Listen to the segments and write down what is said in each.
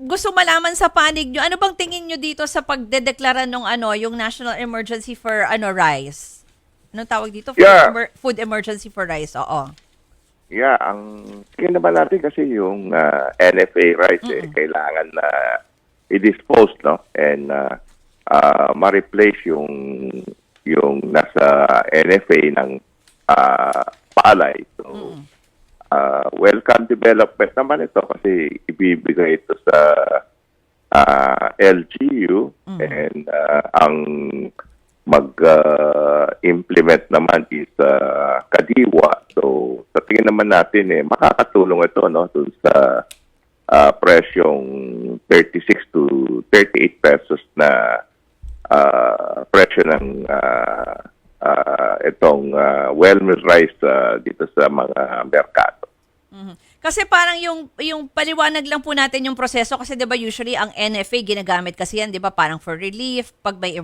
gusto malaman sa panig nyo, ano bang tingin nyo dito sa pagdedeklara ng yung National Emergency for rice? Anong tawag dito? Yeah, Food emergency for rice. Oo. yeah. Ang tingin naman natin kasi yung NFA rights Mm-mm. kailangan na i-dispose, no? And ma-replace yung nasa NFA ng palay. So, Mm-mm. welcome development naman ito kasi ibibigay ito sa LGU and ang mag-implement naman is Kadiwa. So, sa tingin naman natin, makakatulong ito, no, dun sa presyong 36 to 38 pesos na presyo ng itong well-milled rice dito sa mga merkado. Mhm. Kasi parang yung paliwanag lang po natin yung proseso kasi 'di ba usually ang NFA ginagamit kasi yan 'di ba parang for relief pag may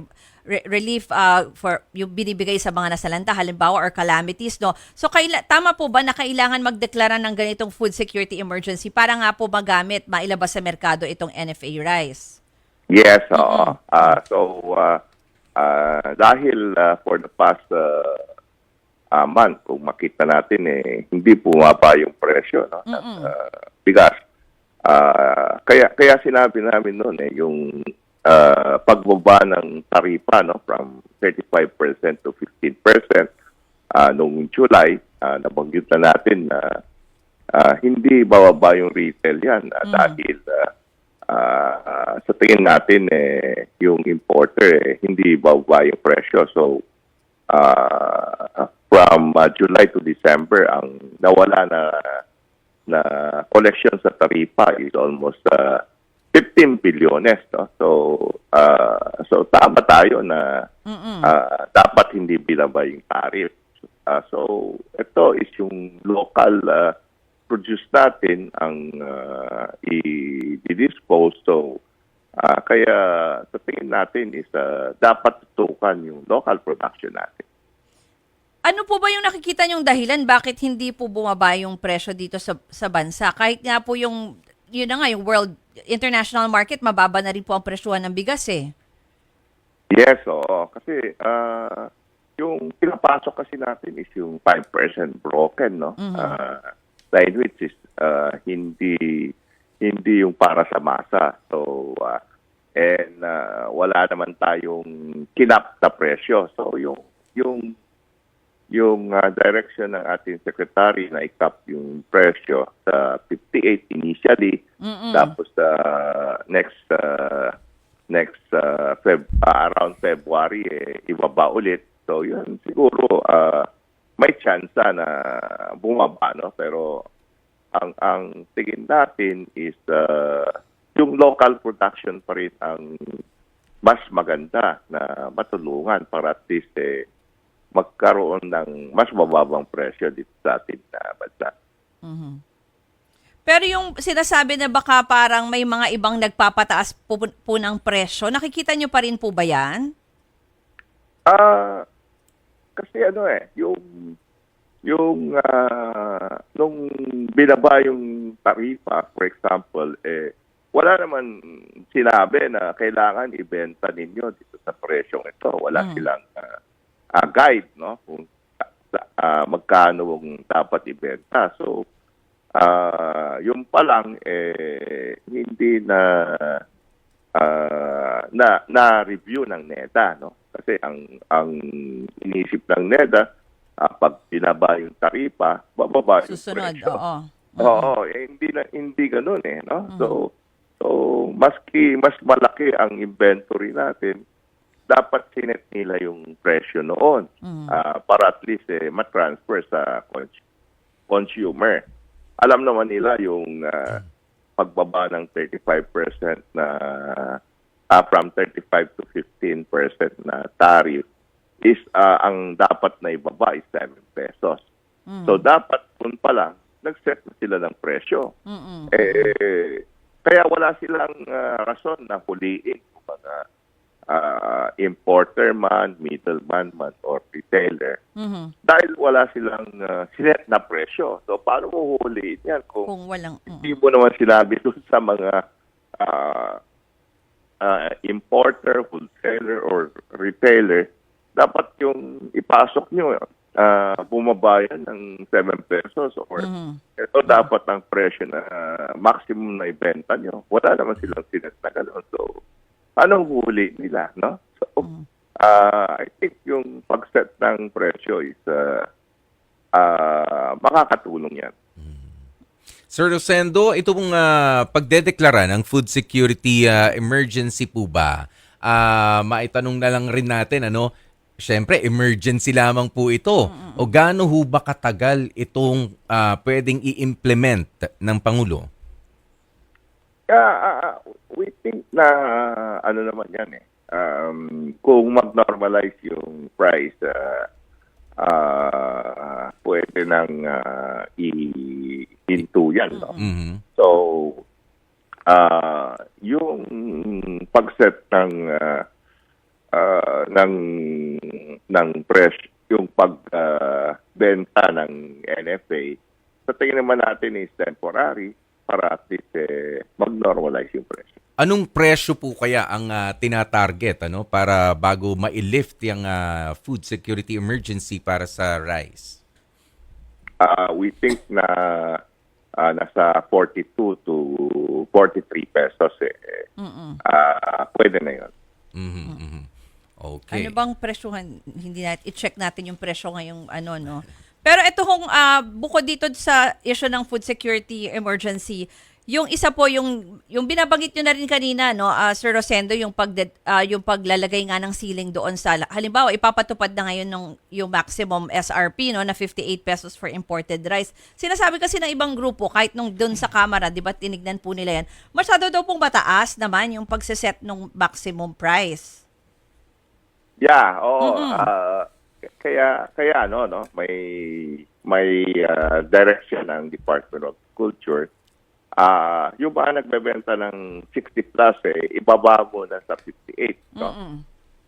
relief for yung binibigay sa mga nasalanta halimbawa or calamities no. So tama po ba na kailangan magdeklara ng ganitong food security emergency para nga po magamit mailabas sa merkado itong NFA rice? Yes, oo. Mm. Dahil for the past month, kung makita natin, hindi bumaba yung presyo, no, ng bigas. Kaya sinabi namin noon, yung pagbaba ng taripa, no, from 35% to 15%, noong July, nabanggit na natin na hindi bababa yung retail yan dahil sa tingin natin yung importer hindi bababa yung presyo. So from July to December ang nawala na collection sa taripa is almost 15 bilyones, no? So tama tayo na dapat hindi binaba yung tariff. So ito is yung local produce natin ang i-dispose. So, kaya sa tingin natin is dapat tutukan yung local production natin. Ano po ba yung nakikita nyong dahilan bakit hindi po bumaba yung presyo dito sa bansa? Kahit nga po yun na nga, yung world international market, mababa na rin po ang presyuhan ng bigas eh. Yes, oo. Kasi yung pinapasok kasi natin is yung 5% broken, no? Dahil which is hindi yung para sa masa. So, and wala naman tayong kinap na presyo. So, yung direction ng ating secretary na i-cap yung presyo sa 58 initially, tapos around February ibaba ulit. So yun siguro may chance na bumaba, no, pero ang tingin natin is yung local production pa rin ang mas maganda na matulungan para at least magkaroon ng mas mababang presyo dito sa ating bansa. Pero yung sinasabi na baka parang may mga ibang nagpapataas po ng presyo, nakikita nyo pa rin po ba yan? Kasi nung binaba yung tarifa, for example, wala naman sinabi na kailangan ibenta ninyo dito sa presyong ito. Wala silang guide, no, kung magkano ang dapat ibenta. So, yung pa lang hindi na-review ng NEDA, no? Kasi ang inisip ng NEDA, pag binaba yung taripa, bababa yung Susunod, presyo. oo. Oo, hindi ganoon no? So maski mas malaki ang inventory natin, dapat sinet nila yung presyo noon para at least ma-transfer sa consumer. Alam naman nila yung pagbaba ng 35% na from 35 to 15% na tariff is ang dapat na ibaba is 7 pesos. So dapat kung pa lang nag-set na sila ng presyo. Kaya wala silang rason na huliin kung mga importer man, middleman man, or retailer. Dahil wala silang sinet na presyo. So paano mo huhuliin yan kung Kung walang... hindi mo naman sinabi doon sa mga importer, wholesaler, or retailer, dapat yung ipasok nyo, bumaba yan ng 7 pesos or ito dapat ang presyo na maximum na ibenta nyo. Wala naman silang sinet na gano'n. So, anong huli nila, no? So, I think yung pag-set ng presyo is makakatulong yan. Sir Rosendo, ito pong pagdedeklara ng food security emergency po ba? Maitanong na lang rin natin, ano, syempre emergency lamang po ito. O gaano ho ba katagal itong pwedeng i-implement ng Pangulo? We think na ano naman yan kung mag-normalize yung price, pwede nang i-hinto yan. No? So, yung pag-set ng presyo, yung pagbenta ng NFA, sa tingin naman natin is temporary para at least mag-normalize yung presyo. Anong presyo po kaya ang tinatarget, ano, para bago ma-lift yung food security emergency para sa rice? We think na nasa 42 to 43 pesos pwede na yun. Okay. Ano bang presyohan? Hindi natin i-check natin yung presyo ngayong ano, no. Pero ito kung bukod dito sa issue ng food security emergency, yung isa po yung binabanggit niyo na rin kanina, no, Sir Rosendo, yung paglalagay nga ng ceiling doon sa halimbawa ipapatupad na ngayon yung maximum SRP, no, na 58 pesos for imported rice. Sinasabi kasi ng ibang grupo kahit nung doon sa Kamara, 'di ba, tinignan po nila yan. Masyado daw pong mataas naman yung pagse-set ng maximum price. Yeah, kaya no may direction ng Department of Culture. Yung ba nagbebenta ng 60 plus ibaba mo na sa 58, no?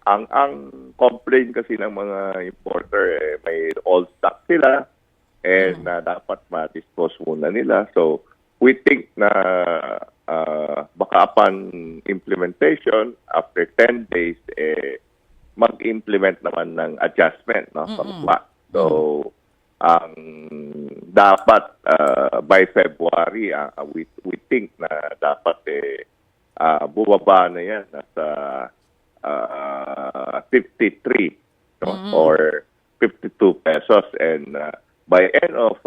Ang complaint kasi ng mga importer may old stock sila and dapat ma-dispose muna nila. So we think na baka upon implementation after 10 days mag-implement naman ng adjustment, no? So ang dapat by February we think na dapat bubaba na yan nasa 53, no? Or 52 pesos, and by end of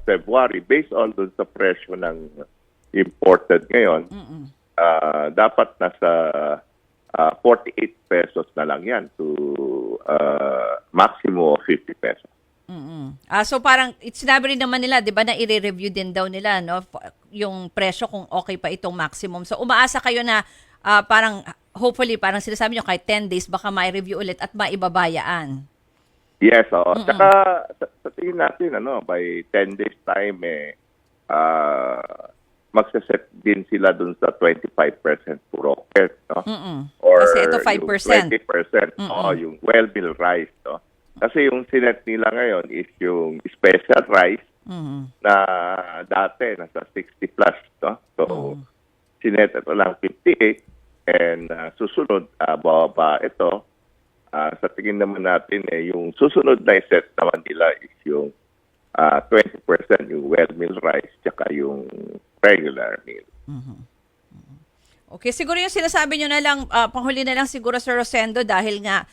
February based on dun sa presyo ng imported ngayon dapat nasa 48 pesos na lang yan to maximum of 50 pesos. So parang sinabi rin naman nila, 'di ba, na i-review din daw nila, no, yung presyo kung okay pa itong maximum. So umaasa kayo na parang hopefully parang sinasabi niyo kahit 10 days baka mai-review ulit at maibabayaan. Yes, Saka sa tingin natin by 10 days time magse-set din sila dun sa 25% rocket, no? Or kasi ito 5%. Yung 20%, yung well-milled rice, no? Kasi yung sinet nila ngayon is yung special rice na dati nasa 60 plus, no? So, sinet ito lang 58 and susunod, bababa ito. Sa tingin naman natin, yung susunod na set naman nila is yung 20% yung well-milled rice tsaka yung regular meal. Okay, siguro yung sinasabi nyo na lang, panghuli na lang siguro, Sir Rosendo, dahil nga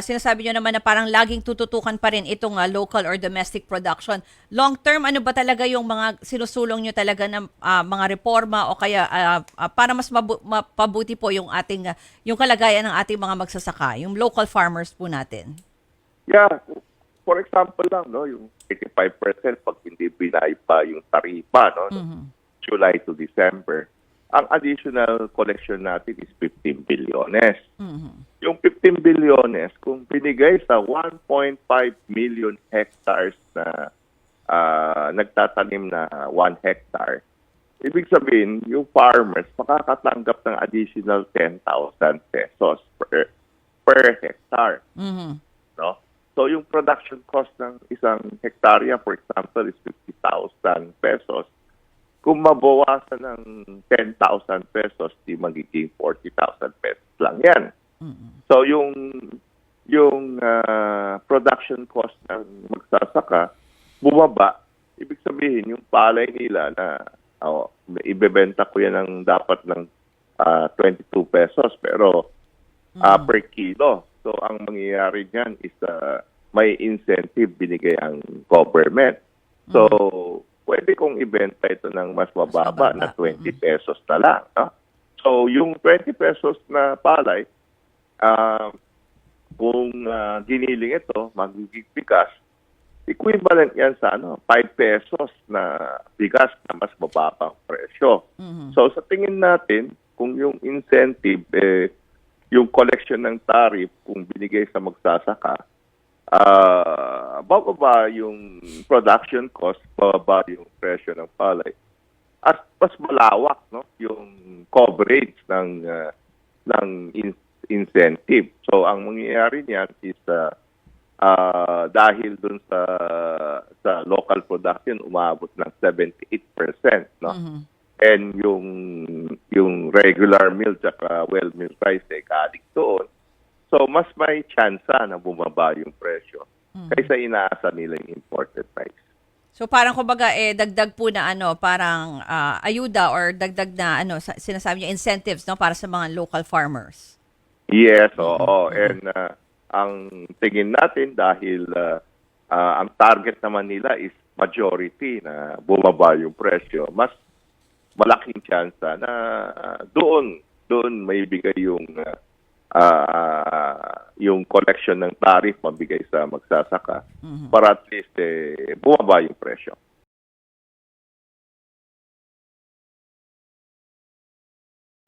sinasabi nyo naman na parang laging tututukan pa rin itong local or domestic production. Long term, ano ba talaga yung mga sinusulong nyo talaga ng mga reforma o kaya para mas mapabuti po yung ating yung kalagayan ng ating mga magsasaka, yung local farmers po natin? Yeah, for example lang, no, yung 85% pag hindi binay pa yung taripa, no, July to December, ang additional collection natin is 15 bilyones. Yung 15 bilyones, kung binigay sa 1.5 million hectares na nagtatanim na 1 hectare, ibig sabihin, yung farmers makakatanggap ng additional 10,000 pesos per hectare. No? So yung production cost ng isang hektarya, for example, is 50,000 pesos. kung mabawasan ng 10,000 pesos, di magiging 40,000 pesos lang yan. So yung production cost ng magsasaka bumaba, ibig sabihin yung palay nila na ibebenta ko yan ng dapat ng 22 pesos pero per kilo. So ang mangyayari niyan is may incentive binigay ang government. So pwede kong ibenta ito ng mas mababa na 20 pesos na lang. No? So yung 20 pesos na palay, kung giniling ito, magiging bigas, equivalent yan sa 5 pesos na bigas na mas mababang presyo. So sa tingin natin, kung yung incentive, yung collection ng tariff, kung binigay sa magsasaka, bababa yung production cost, bababa yung presyo ng palay. At mas malawak yung coverage ng incentive. So ang mangyayari niyan is dahil dun sa local production umabot ng 78%, and yung regular meal at well meal price galing doon. So mas may tsansa na bumaba yung presyo kaysa inaasa nila yung imported price. So parang kumbaga dagdag po na parang ayuda or dagdag na sinasabi niyo incentives para sa mga local farmers. Yes, oo. And ang tingin natin dahil ang target naman nila is majority na bumaba yung presyo, mas malaking tsansa na doon may bigay yung collection ng tariff mabigay sa magsasaka para at least bumaba yung presyo.